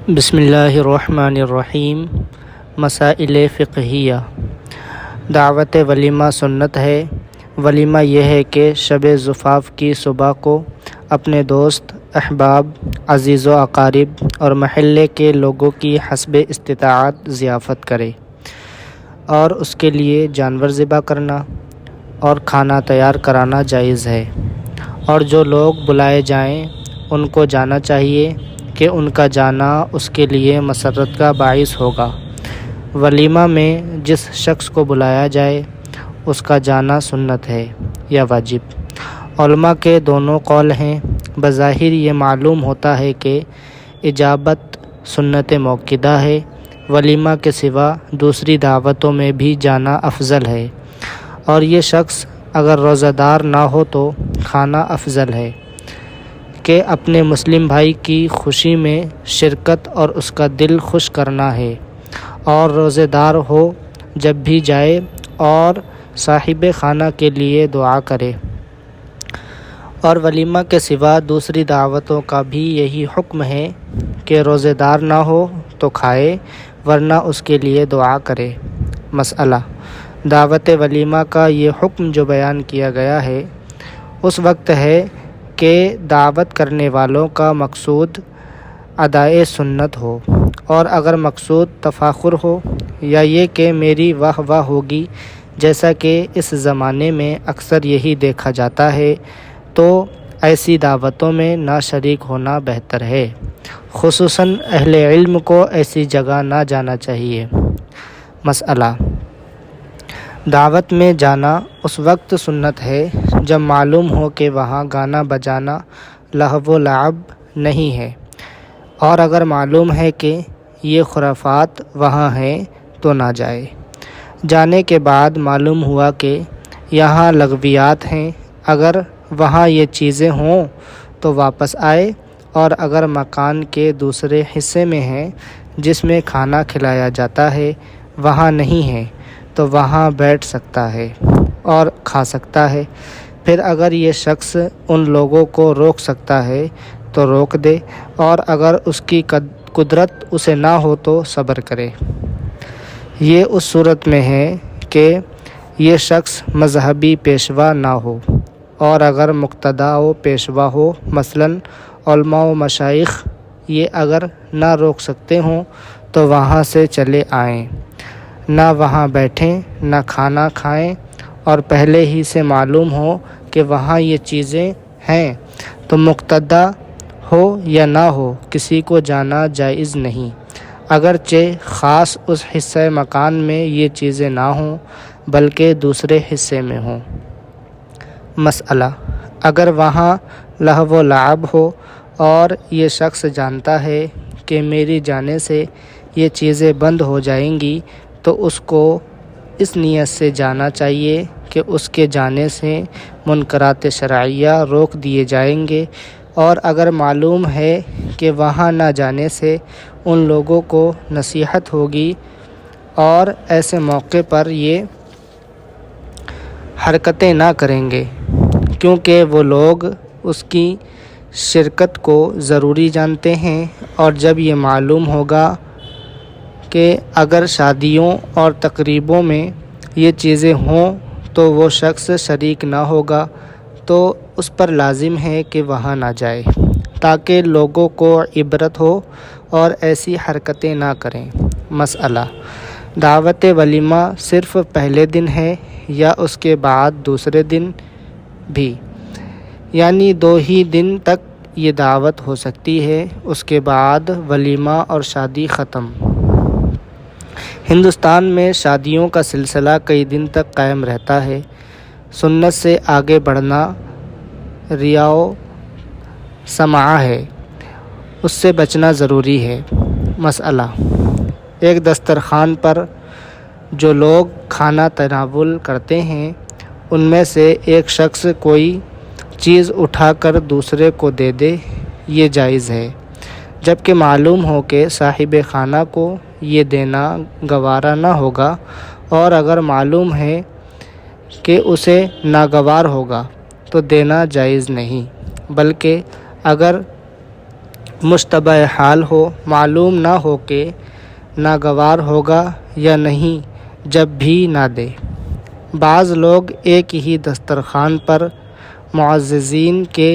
بسم اللہ الرحمن الرحیم۔ مسائل فقہیہ۔ دعوت ولیمہ سنت ہے۔ ولیمہ یہ ہے کہ شب زفاف کی صبح کو اپنے دوست، احباب، عزیز و اقارب اور محلے کے لوگوں کی حسب استطاعت ضیافت کرے اور اس کے لیے جانور ذبح کرنا اور کھانا تیار کرانا جائز ہے، اور جو لوگ بلائے جائیں ان کو جانا چاہیے کہ ان کا جانا اس کے لیے مسرت کا باعث ہوگا۔ ولیمہ میں جس شخص کو بلایا جائے اس کا جانا سنت ہے یا واجب۔ علماء کے دونوں قول ہیں۔ بظاہر یہ معلوم ہوتا ہے کہ اجابت سنت موقدہ ہے۔ ولیمہ کے سوا دوسری دعوتوں میں بھی جانا افضل ہے، اور یہ شخص اگر روزہ دار نہ ہو تو کھانا افضل ہے کہ اپنے مسلم بھائی کی خوشی میں شرکت اور اس کا دل خوش کرنا ہے، اور روزے دار ہو جب بھی جائے اور صاحب خانہ کے لیے دعا کرے۔ اور ولیمہ کے سوا دوسری دعوتوں کا بھی یہی حکم ہے کہ روزے دار نہ ہو تو کھائے، ورنہ اس کے لیے دعا کرے۔ مسئلہ: دعوت ولیمہ کا یہ حکم جو بیان کیا گیا ہے اس وقت ہے کہ دعوت کرنے والوں کا مقصود ادائے سنت ہو، اور اگر مقصود تفاخر ہو یا یہ کہ میری واہ واہ ہوگی، جیسا کہ اس زمانے میں اکثر یہی دیکھا جاتا ہے، تو ایسی دعوتوں میں نہ شریک ہونا بہتر ہے۔ خصوصاً اہل علم کو ایسی جگہ نہ جانا چاہیے۔ مسئلہ: دعوت میں جانا اس وقت سنت ہے جب معلوم ہو کہ وہاں گانا بجانا لہو و لعب نہیں ہے، اور اگر معلوم ہے کہ یہ خرافات وہاں ہیں تو نہ جائے۔ جانے کے بعد معلوم ہوا کہ یہاں لغویات ہیں، اگر وہاں یہ چیزیں ہوں تو واپس آئے، اور اگر مکان کے دوسرے حصے میں ہیں جس میں کھانا کھلایا جاتا ہے وہاں نہیں ہے تو وہاں بیٹھ سکتا ہے اور کھا سکتا ہے۔ پھر اگر یہ شخص ان لوگوں کو روک سکتا ہے تو روک دے، اور اگر اس کی قدرت اسے نہ ہو تو صبر کرے۔ یہ اس صورت میں ہے کہ یہ شخص مذہبی پیشوا نہ ہو، اور اگر مقتدا و پیشوا ہو، مثلاً علماء و مشائخ، یہ اگر نہ روک سکتے ہوں تو وہاں سے چلے آئیں، نہ وہاں بیٹھیں، نہ کھانا کھائیں، اور پہلے ہی سے معلوم ہو کہ وہاں یہ چیزیں ہیں تو مقتدا ہو یا نہ ہو کسی کو جانا جائز نہیں، اگرچہ خاص اس حصہ مکان میں یہ چیزیں نہ ہوں بلکہ دوسرے حصے میں ہوں۔ مسئلہ: اگر وہاں لہو و لعب ہو اور یہ شخص جانتا ہے کہ میری جانے سے یہ چیزیں بند ہو جائیں گی تو اس کو اس نیت سے جانا چاہیے کہ اس کے جانے سے منکرات شرعیہ روک دیے جائیں گے، اور اگر معلوم ہے کہ وہاں نہ جانے سے ان لوگوں کو نصیحت ہوگی اور ایسے موقع پر یہ حرکتیں نہ کریں گے کیونکہ وہ لوگ اس کی شرکت کو ضروری جانتے ہیں، اور جب یہ معلوم ہوگا کہ اگر شادیوں اور تقریبوں میں یہ چیزیں ہوں تو وہ شخص شریک نہ ہوگا، تو اس پر لازم ہے کہ وہاں نہ جائے تاکہ لوگوں کو عبرت ہو اور ایسی حرکتیں نہ کریں۔ مسئلہ: دعوت ولیمہ صرف پہلے دن ہے یا اس کے بعد دوسرے دن بھی؟ یعنی 2 ہی دن تک یہ دعوت ہو سکتی ہے، اس کے بعد ولیمہ اور شادی ختم۔ ہندوستان میں شادیوں کا سلسلہ کئی دن تک قائم رہتا ہے۔ سنت سے آگے بڑھنا ریا و سمعہ ہے، اس سے بچنا ضروری ہے۔ مسئلہ: ایک دسترخوان پر جو لوگ کھانا تناول کرتے ہیں ان میں سے ایک شخص کوئی چیز اٹھا کر دوسرے کو دے دے، یہ جائز ہے، جبکہ معلوم ہو کہ صاحب خانہ کو یہ دینا گوارا نہ ہوگا، اور اگر معلوم ہے کہ اسے ناگوار ہوگا تو دینا جائز نہیں، بلکہ اگر مشتبہ حال ہو، معلوم نہ ہو کہ ناگوار ہوگا یا نہیں جب بھی نہ دے۔ بعض لوگ ایک ہی دسترخوان پر معززین کے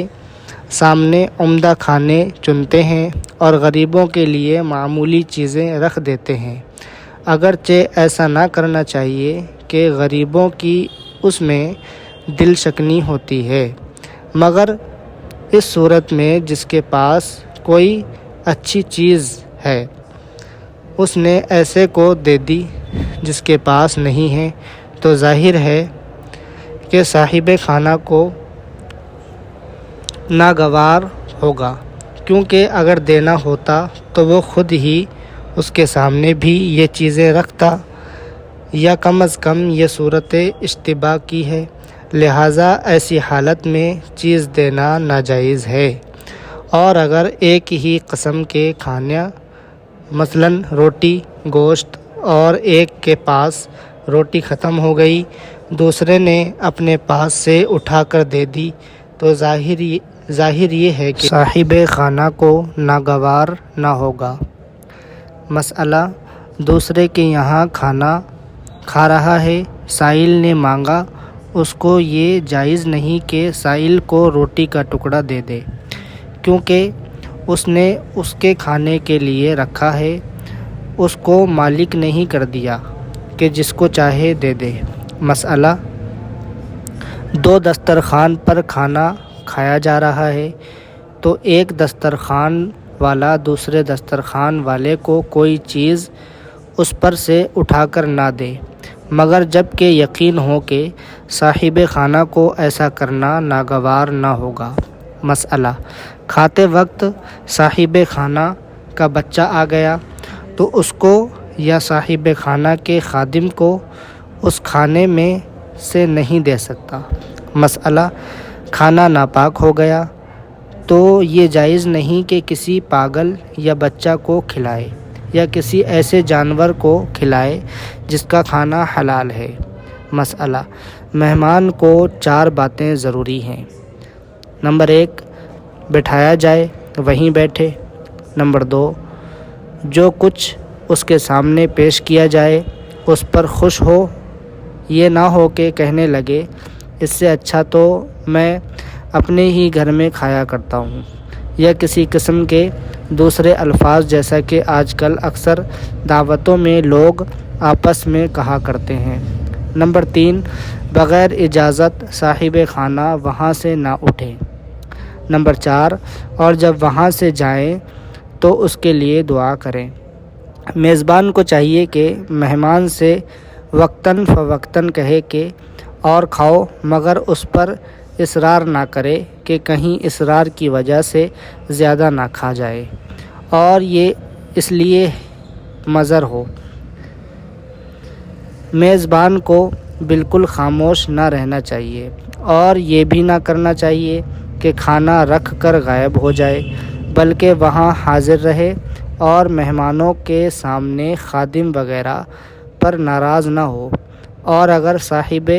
سامنے عمدہ کھانے چنتے ہیں اور غریبوں کے لیے معمولی چیزیں رکھ دیتے ہیں۔ اگرچہ ایسا نہ کرنا چاہیے کہ غریبوں کی اس میں دل شکنی ہوتی ہے، مگر اس صورت میں جس کے پاس کوئی اچھی چیز ہے اس نے ایسے کو دے دی جس کے پاس نہیں ہے، تو ظاہر ہے کہ صاحب خانہ کو ناگوار ہوگا، کیونکہ اگر دینا ہوتا تو وہ خود ہی اس کے سامنے بھی یہ چیزیں رکھتا، یا کم از کم یہ صورت اشتباہ کی ہے، لہٰذا ایسی حالت میں چیز دینا ناجائز ہے۔ اور اگر ایک ہی قسم کے کھانا مثلاً روٹی گوشت اور ایک کے پاس روٹی ختم ہو گئی، دوسرے نے اپنے پاس سے اٹھا کر دے دی، تو ظاہر یہ ہے کہ صاحب خانہ کو ناگوار نہ ہوگا۔ مسئلہ، دوسرے کے یہاں کھانا کھا رہا ہے، سائل نے مانگا، اس کو یہ جائز نہیں کہ سائل کو روٹی کا ٹکڑا دے دے، کیونکہ اس نے اس کے کھانے کے لیے رکھا ہے، اس کو مالک نہیں کر دیا کہ جس کو چاہے دے دے۔ مسئلہ، دو دسترخوان پر کھانا کھایا جا رہا ہے، تو ایک دسترخوان والا دوسرے دسترخوان والے کو کوئی چیز اس پر سے اٹھا کر نہ دے، مگر جب کہ یقین ہو کہ صاحب خانہ کو ایسا کرنا ناگوار نہ ہوگا۔ مسئلہ، کھاتے وقت صاحب خانہ کا بچہ آ گیا تو اس کو یا صاحب خانہ کے خادم کو اس کھانے میں سے نہیں دے سکتا۔ مسئلہ، کھانا ناپاک ہو گیا تو یہ جائز نہیں کہ کسی پاگل یا بچہ کو کھلائے یا کسی ایسے جانور کو کھلائے جس کا کھانا حلال ہے۔ مسئلہ، مہمان کو 4 باتیں ضروری ہیں۔ نمبر 1، بٹھایا جائے وہیں بیٹھے۔ نمبر 2، جو کچھ اس کے سامنے پیش کیا جائے اس پر خوش ہو، یہ نہ ہو کہ کہنے لگے اس سے اچھا تو میں اپنے ہی گھر میں کھایا کرتا ہوں، یا کسی قسم کے دوسرے الفاظ جیسا کہ آج کل اکثر دعوتوں میں لوگ آپس میں کہا کرتے ہیں۔ نمبر 3، بغیر اجازت صاحب خانہ وہاں سے نہ اٹھے۔ نمبر 4، اور جب وہاں سے جائیں تو اس کے لیے دعا کریں۔ میزبان کو چاہیے کہ مہمان سے وقتاً فوقتاً کہے کہ اور کھاؤ، مگر اس پر اصرار نہ کرے کہ کہیں اصرار کی وجہ سے زیادہ نہ کھا جائے، اور یہ اس لیے مضر ہو۔ میزبان کو بالکل خاموش نہ رہنا چاہیے، اور یہ بھی نہ کرنا چاہیے کہ کھانا رکھ کر غائب ہو جائے، بلکہ وہاں حاضر رہے اور مہمانوں کے سامنے خادم وغیرہ پر ناراض نہ ہو، اور اگر صاحب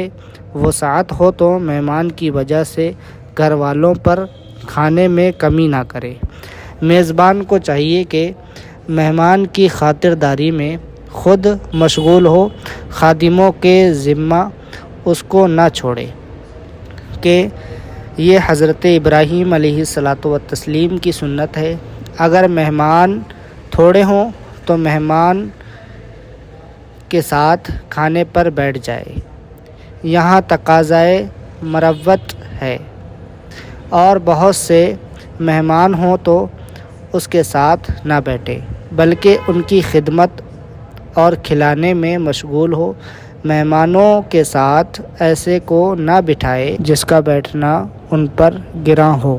وسعت ہو تو مہمان کی وجہ سے گھر والوں پر کھانے میں کمی نہ کرے۔ میزبان کو چاہیے کہ مہمان کی خاطرداری میں خود مشغول ہو، خادموں کے ذمہ اس کو نہ چھوڑے، کہ یہ حضرت ابراہیم علیہ السلام کی سنت ہے۔ اگر مہمان تھوڑے ہوں تو مہمان کے ساتھ کھانے پر بیٹھ جائے، یہاں تقاضائے مروت ہے، اور بہت سے مہمان ہوں تو اس کے ساتھ نہ بیٹھے، بلکہ ان کی خدمت اور کھلانے میں مشغول ہو۔ مہمانوں کے ساتھ ایسے کو نہ بٹھائے جس کا بیٹھنا ان پر گراں ہو۔